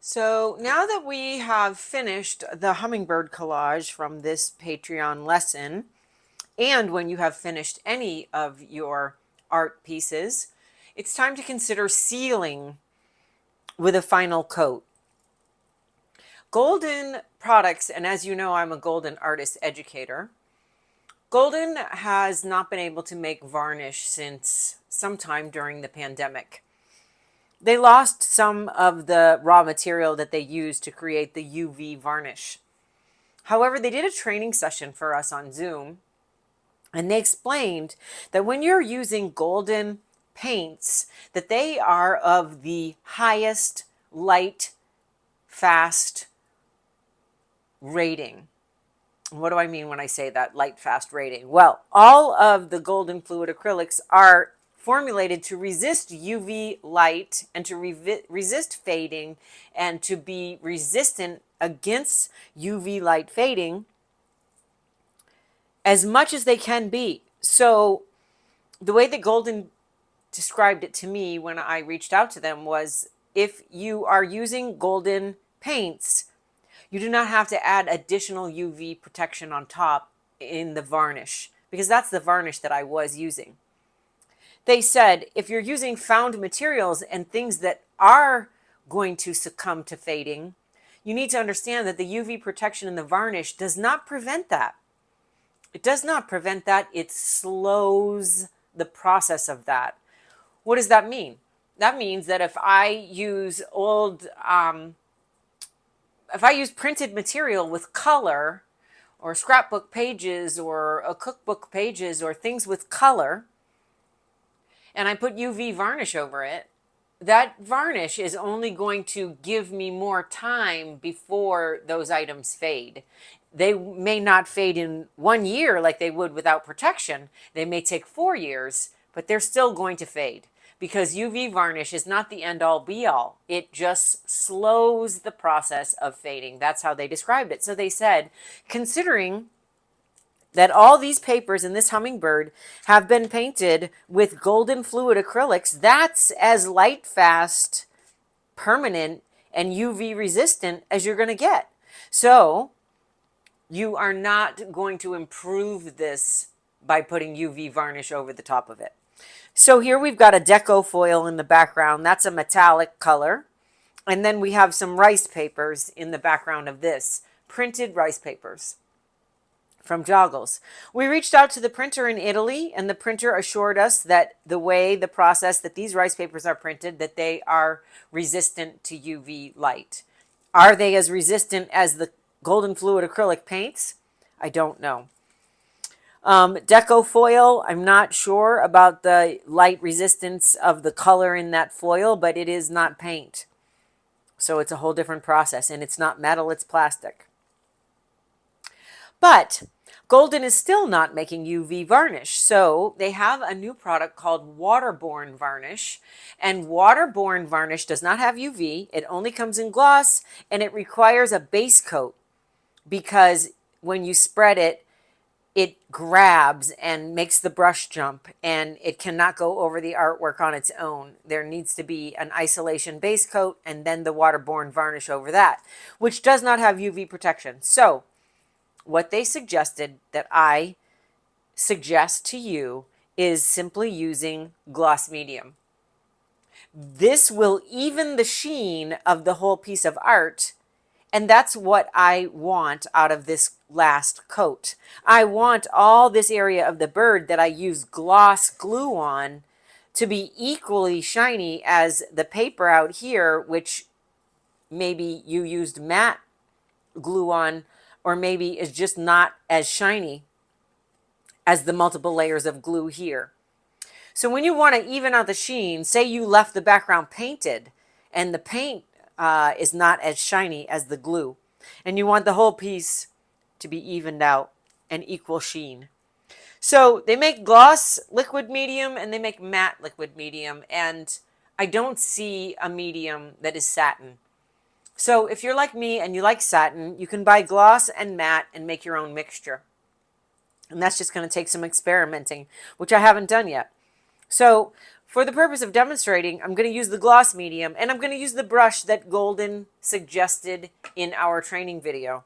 So now that we have finished the hummingbird collage from this Patreon lesson, and when you have finished any of your art pieces, it's time to consider sealing with a final coat. Golden products, and as you know, I'm a golden artist educator. Golden has not been able to make varnish since sometime during the pandemic. They lost some of the raw material that they used to create the UV varnish. However, they did a training session for us on Zoom, and they explained that when you're using golden paints, that they are of the highest light fast rating. What do I mean when I say that, light fast rating? Well, all of the golden fluid acrylics are formulated to resist UV light and to resist fading and to be resistant against UV light fading as much as they can be. So the way that Golden described it to me when I reached out to them was, if you are using golden paints, you do not have to add additional UV protection on top in the varnish, because that's the varnish that I was using. They said, if you're using found materials and things that are going to succumb to fading, you need to understand that the UV protection in the varnish does not prevent that. It does not prevent that. It slows the process of that. What does that mean? That means that if I use printed material with color, or scrapbook pages, or a cookbook pages, or things with color, and I put UV varnish over it, that varnish is only going to give me more time before those items fade. They may not fade in 1 year like they would without protection. They may take 4 years, but they're still going to fade, because UV varnish is not the end all be all. It just slows the process of fading. That's how they described it. So they said, considering that all these papers in this hummingbird have been painted with golden fluid acrylics, that's as light fast, permanent, and UV resistant as you're going to get. So you are not going to improve this by putting UV varnish over the top of it. So here we've got a deco foil in the background. That's a metallic color. And then we have some rice papers in the background of this, printed rice papers from Joggles. We reached out to the printer in Italy, and the printer assured us that the process that these rice papers are printed, that they are resistant to UV light. Are they as resistant as the golden fluid acrylic paints? I don't know. Deco foil, I'm not sure about the light resistance of the color in that foil, but it is not paint. So it's a whole different process, and it's not metal, it's plastic. But Golden is still not making UV varnish, so they have a new product called waterborne varnish, and waterborne varnish does not have UV. It only comes in gloss, and it requires a base coat, because when you spread it, it grabs and makes the brush jump, and it cannot go over the artwork on its own. There needs to be an isolation base coat and then the waterborne varnish over that, which does not have UV protection. So what they suggested, that I suggest to you, is simply using gloss medium. This will even the sheen of the whole piece of art, and that's what I want out of this last coat. I want all this area of the bird that I use gloss glue on to be equally shiny as the paper out here, which maybe you used matte glue on, or maybe is just not as shiny as the multiple layers of glue here. So when you want to even out the sheen, say you left the background painted and the paint is not as shiny as the glue, and you want the whole piece to be evened out and equal sheen. So they make gloss liquid medium and they make matte liquid medium, and I don't see a medium that is satin. So if you're like me and you like satin, you can buy gloss and matte and make your own mixture. And that's just going to take some experimenting, which I haven't done yet. So For the purpose of demonstrating, I'm going to use the gloss medium, and I'm going to use the brush that Golden suggested in our training video.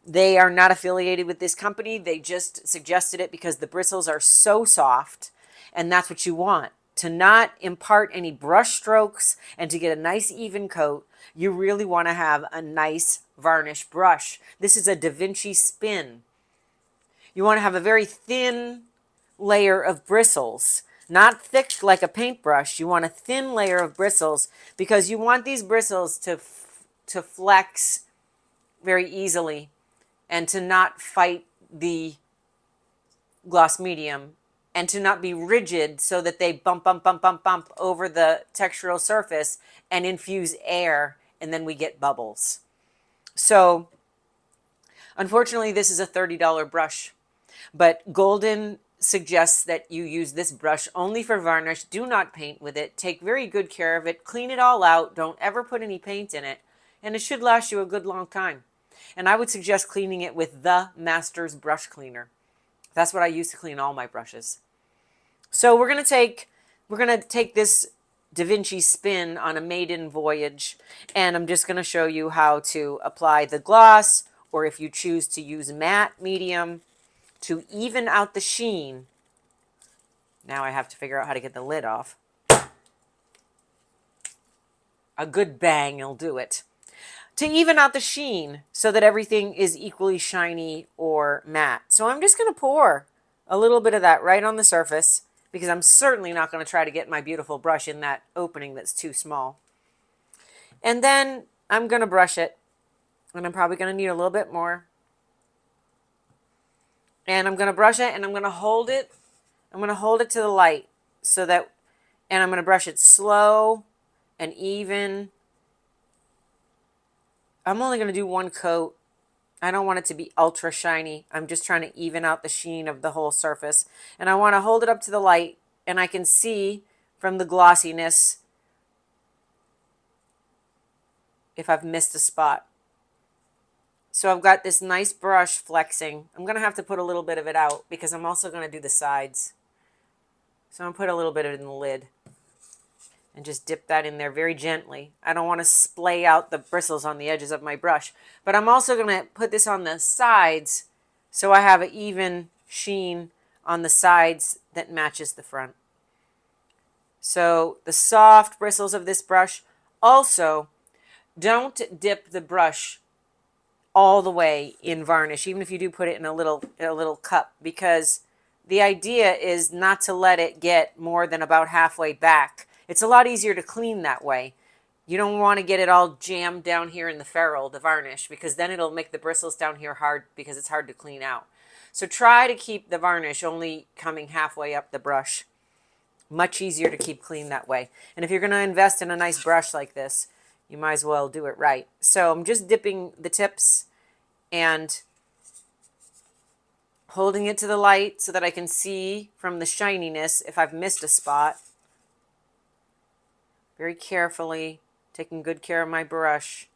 They are not affiliated with this company. They just suggested it because the bristles are so soft, and that's what you want. To not impart any brush strokes and to get a nice even coat, you really want to have a nice varnish brush. This is a DaVinci spin. You want to have a very thin layer of bristles, not thick like a paintbrush. You want a thin layer of bristles because you want these bristles to flex very easily and to not fight the gloss medium and to not be rigid so that they bump, bump, bump, bump, bump over the textural surface and infuse air, and then we get bubbles. So unfortunately, this is a $30 brush, but Golden suggests that you use this brush only for varnish. Do not paint with it. Take very good care of it. Clean it all out. Don't ever put any paint in it, and it should last you a good long time. And I would suggest cleaning it with the Masters brush cleaner. That's what I use to clean all my brushes. So we're going to take this DaVinci spin on a maiden voyage, and I'm just going to show you how to apply the gloss, or if you choose to use matte medium, to even out the sheen. Now I have to figure out how to get the lid off. A good bang will do it. To even out the sheen so that everything is equally shiny or matte. So I'm just going to pour a little bit of that right on the surface, because I'm certainly not going to try to get my beautiful brush in that opening that's too small. And then I'm going to brush it, and I'm probably going to need a little bit more. And I'm going to brush it, and I'm going to hold it. I'm going to hold it to the light so that, and I'm going to brush it slow and even. I'm only going to do one coat. I don't want it to be ultra shiny. I'm just trying to even out the sheen of the whole surface. And I want to hold it up to the light, and I can see from the glossiness if I've missed a spot. So I've got this nice brush flexing. I'm going to have to put a little bit of it out because I'm also going to do the sides. So I'm going to put a little bit of it in the lid and just dip that in there very gently. I don't want to splay out the bristles on the edges of my brush. But I'm also going to put this on the sides so I have an even sheen on the sides that matches the front. So the soft bristles of this brush. Also, don't dip the brush all the way in varnish, even if you do put it in a little cup, because the idea is not to let it get more than about halfway back. It's a lot easier to clean that way. You don't want to get it all jammed down here in the ferrule, the varnish, because then it'll make the bristles down here hard because it's hard to clean out. So try to keep the varnish only coming halfway up the brush. Much easier to keep clean that way. And if you're going to invest in a nice brush like this, you might as well do it right. So I'm just dipping the tips and holding it to the light so that I can see from the shininess if I've missed a spot. Very carefully, taking good care of my brush,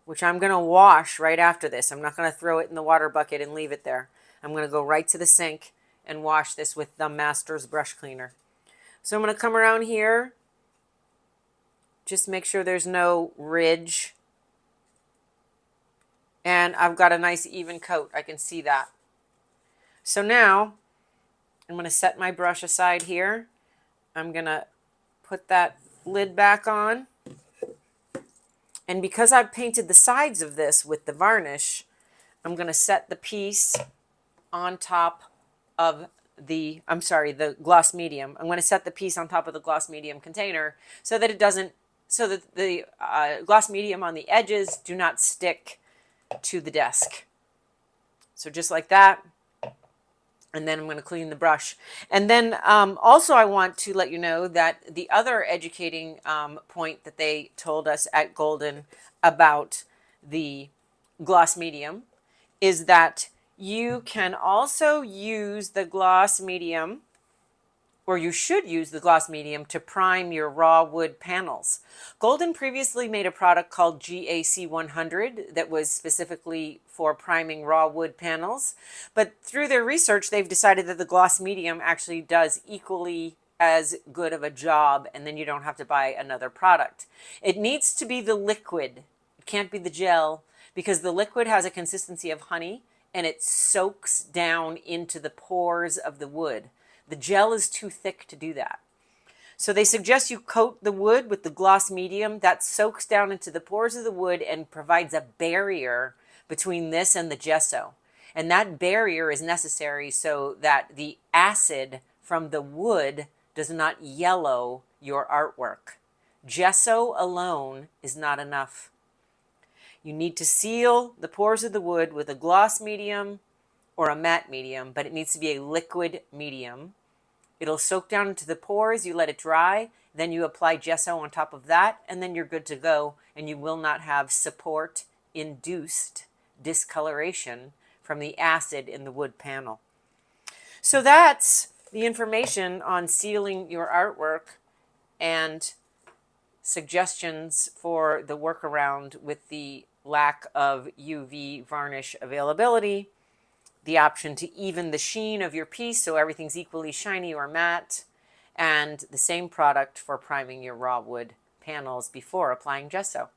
which I'm going to wash right after this. I'm not going to throw it in the water bucket and leave it there. I'm going to go right to the sink and wash this with the Masters brush cleaner. So I'm going to come around here. Just make sure there's no ridge. And I've got a nice even coat. I can see that. So now I'm going to set my brush aside here. I'm going to put that lid back on. And because I've painted the sides of this with the varnish, I'm going to set the piece on top of the gloss medium. I'm going to set the piece on top of the gloss medium container so that the gloss medium on the edges do not stick to the desk. So just like that. And then I'm going to clean the brush. And then also I want to let you know that the other educating point that they told us at Golden about the gloss medium is that you can also use the gloss medium, or you should use the gloss medium, to prime your raw wood panels. Golden previously made a product called GAC 100 that was specifically for priming raw wood panels, but through their research they've decided that the gloss medium actually does equally as good of a job, and then you don't have to buy another product. It needs to be the liquid. It can't be the gel, because the liquid has a consistency of honey and it soaks down into the pores of the wood. The gel is too thick to do that. So they suggest you coat the wood with the gloss medium that soaks down into the pores of the wood and provides a barrier between this and the gesso. And that barrier is necessary so that the acid from the wood does not yellow your artwork. Gesso alone is not enough. You need to seal the pores of the wood with a gloss medium or a matte medium, but it needs to be a liquid medium. It'll soak down into the pores, you let it dry, then you apply gesso on top of that, and then you're good to go, and you will not have support-induced discoloration from the acid in the wood panel. So that's the information on sealing your artwork and suggestions for the workaround with the lack of UV varnish availability, the option to even the sheen of your piece so everything's equally shiny or matte, and the same product for priming your raw wood panels before applying gesso.